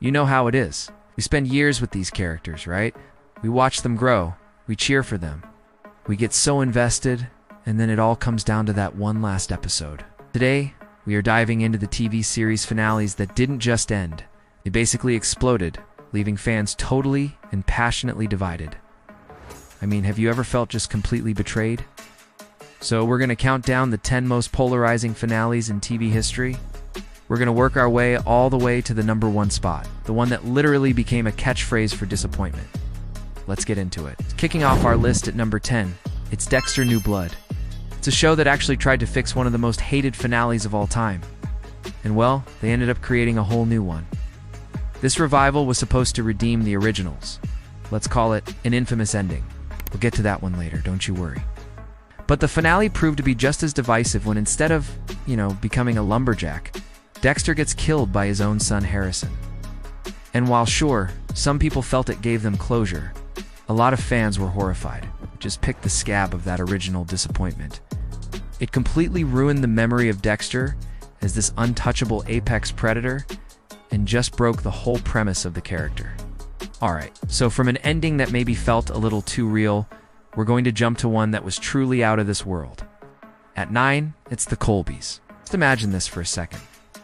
You know how it is. We spend years with these characters, right? We watch them grow. We cheer for them. We get so invested, and then it all comes down to that one last episode. Today, we are diving into the TV series finales that didn't just end. They basically exploded, leaving fans totally and passionately divided. I mean, have you ever felt just completely betrayed? So we're going to count down the 10 most polarizing finales in TV history. We're going to work our way all the way to the number 1 spot, the one that literally became a catchphrase for disappointment. Let's get into it. Kicking off our list at number 10, it's Dexter: New Blood. It's a show that actually tried to fix one of the most hated finales of all time. And well, they ended up creating a whole new one. This revival was supposed to redeem the originals. Let's call it an infamous ending. We'll get to that one later, don't you worry. But the finale proved to be just as divisive when instead of, becoming a lumberjack, Dexter gets killed by his own son Harrison. And while sure, some people felt it gave them closure, a lot of fans were horrified. Just picked the scab of that original disappointment. It completely ruined the memory of Dexter as this untouchable apex predator and just broke the whole premise of the character. Alright, so from an ending that maybe felt a little too real, we're going to jump to one that was truly out of this world. At 9, it's the Colbys. Just imagine this for a second.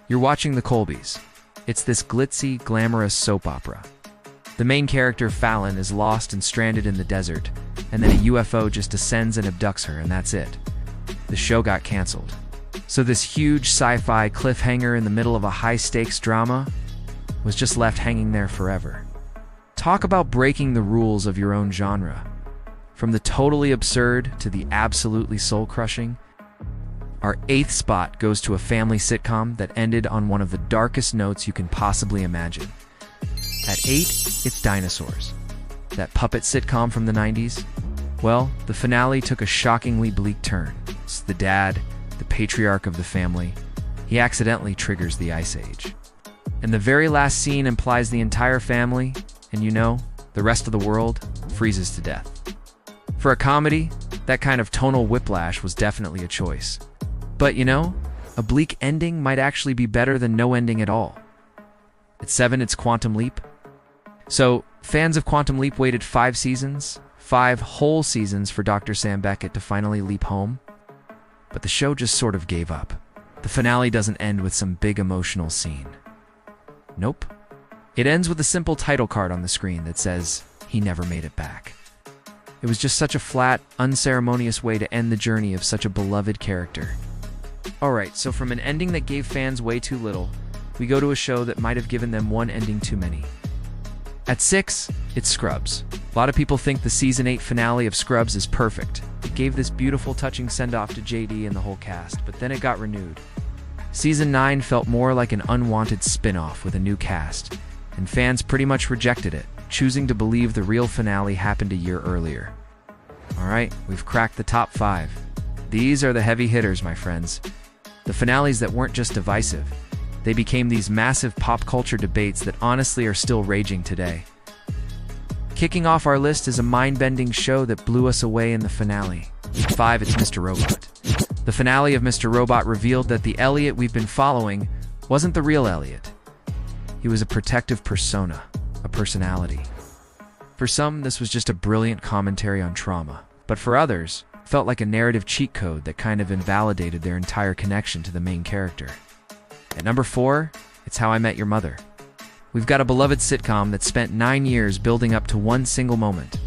You're watching the Colbys. It's this glitzy, glamorous soap opera. The main character, Fallon, is lost and stranded in the desert, and then a UFO just descends and abducts her, and that's it. The show got canceled. So this huge sci-fi cliffhanger in the middle of a high-stakes drama was just left hanging there forever. Talk about breaking the rules of your own genre. From the totally absurd to the absolutely soul-crushing, our 8th spot goes to a family sitcom that ended on one of the darkest notes you can possibly imagine. At 8, it's Dinosaurs. That puppet sitcom from the 90s? Well, the finale took a shockingly bleak turn. It's the dad, the patriarch of the family. He accidentally triggers the Ice Age. And the very last scene implies the entire family, and the rest of the world, freezes to death. For a comedy, that kind of tonal whiplash was definitely a choice. But a bleak ending might actually be better than no ending at all. At 7, it's Quantum Leap. So, fans of Quantum Leap waited 5 seasons, 5 whole seasons for Dr. Sam Beckett to finally leap home. But the show just sort of gave up. The finale doesn't end with some big emotional scene. Nope. It ends with a simple title card on the screen that says, "He never made it back." It was just such a flat, unceremonious way to end the journey of such a beloved character. Alright, so from an ending that gave fans way too little, we go to a show that might have given them one ending too many. At 6, it's Scrubs. A lot of people think the Season 8 finale of Scrubs is perfect. It gave this beautiful, touching send-off to JD and the whole cast, but then it got renewed. Season 9 felt more like an unwanted spin-off with a new cast, and fans pretty much rejected it, choosing to believe the real finale happened a year earlier. Alright, we've cracked the top 5. These are the heavy hitters, my friends. The finales that weren't just divisive. They became these massive pop culture debates that honestly are still raging today. Kicking off our list is a mind-bending show that blew us away in the finale. At 5, it's Mr. Robot. The finale of Mr. Robot revealed that the Elliot we've been following wasn't the real Elliot. He was a protective persona, a personality. For some, this was just a brilliant commentary on trauma, but for others, it felt like a narrative cheat code that kind of invalidated their entire connection to the main character. At number 4, it's How I Met Your Mother. We've got a beloved sitcom that spent 9 years building up to one single moment,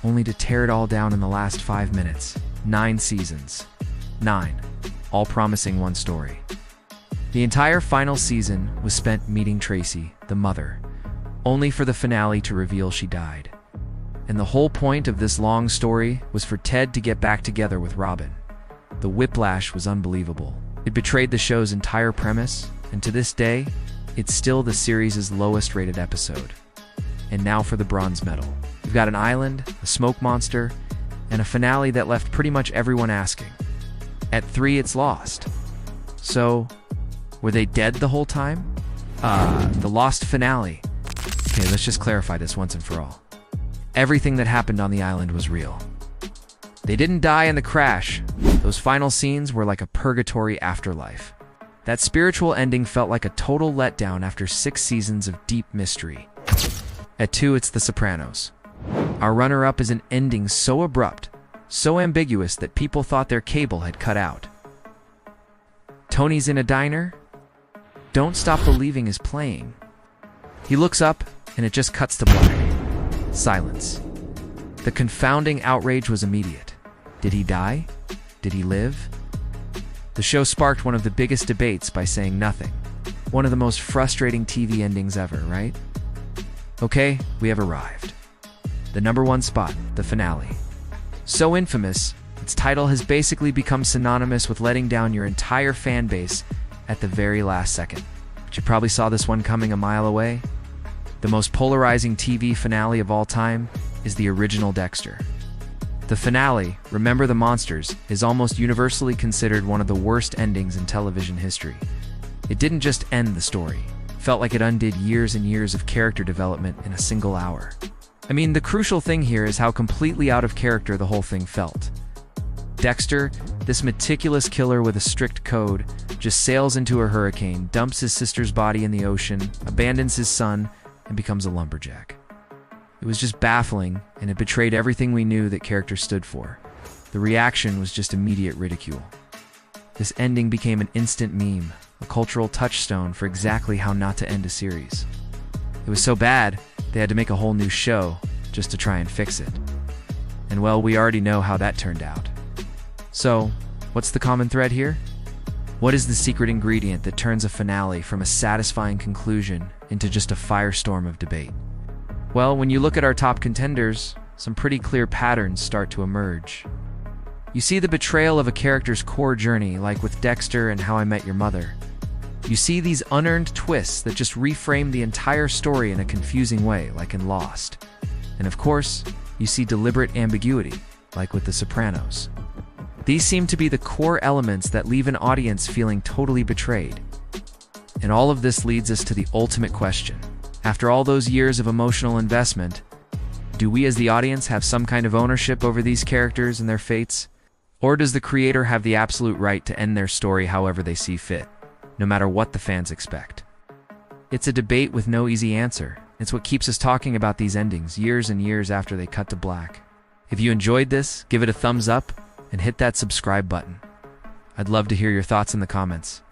only to tear it all down in the last 5 minutes. 9 seasons. 9. All promising one story. The entire final season was spent meeting Tracy, the mother, only for the finale to reveal she died. And the whole point of this long story was for Ted to get back together with Robin. The whiplash was unbelievable. It betrayed the show's entire premise, and to this day, it's still the series' lowest rated episode. And now for the bronze medal. We've got an island, a smoke monster, and a finale that left pretty much everyone asking. At 3, it's Lost. So, were they dead the whole time? The Lost finale. Okay, let's just clarify this once and for all. Everything that happened on the island was real. They didn't die in the crash. Those final scenes were like a purgatory afterlife. That spiritual ending felt like a total letdown after 6 seasons of deep mystery. At 2, it's The Sopranos. Our runner-up is an ending so abrupt, so ambiguous that people thought their cable had cut out. Tony's in a diner? Don't Stop Believing is playing. He looks up, and it just cuts to black. Silence. The confounding outrage was immediate. Did he die? Did he live? The show sparked one of the biggest debates by saying nothing. One of the most frustrating TV endings ever, right? Okay, we have arrived. The #1 spot, the finale. So infamous, its title has basically become synonymous with letting down your entire fan base at the very last second. But you probably saw this one coming a mile away. The most polarizing TV finale of all time is the original Dexter. The finale, Remember the Monsters, is almost universally considered one of the worst endings in television history. It didn't just end the story. It felt like it undid years and years of character development in a single hour. I mean, the crucial thing here is how completely out of character the whole thing felt. Dexter, this meticulous killer with a strict code, just sails into a hurricane, dumps his sister's body in the ocean, abandons his son, and becomes a lumberjack. It was just baffling, and it betrayed everything we knew that character stood for. The reaction was just immediate ridicule. This ending became an instant meme, a cultural touchstone for exactly how not to end a series. It was so bad, they had to make a whole new show just to try and fix it. And well, we already know how that turned out. So, what's the common thread here? What is the secret ingredient that turns a finale from a satisfying conclusion into just a firestorm of debate? Well, when you look at our top contenders, some pretty clear patterns start to emerge. You see the betrayal of a character's core journey, like with Dexter and How I Met Your Mother. You see these unearned twists that just reframe the entire story in a confusing way, like in Lost. And of course, you see deliberate ambiguity, like with The Sopranos. These seem to be the core elements that leave an audience feeling totally betrayed. And all of this leads us to the ultimate question. After all those years of emotional investment, do we as the audience have some kind of ownership over these characters and their fates? Or does the creator have the absolute right to end their story however they see fit, no matter what the fans expect? It's a debate with no easy answer. It's what keeps us talking about these endings years and years after they cut to black. If you enjoyed this, give it a thumbs up and hit that subscribe button. I'd love to hear your thoughts in the comments.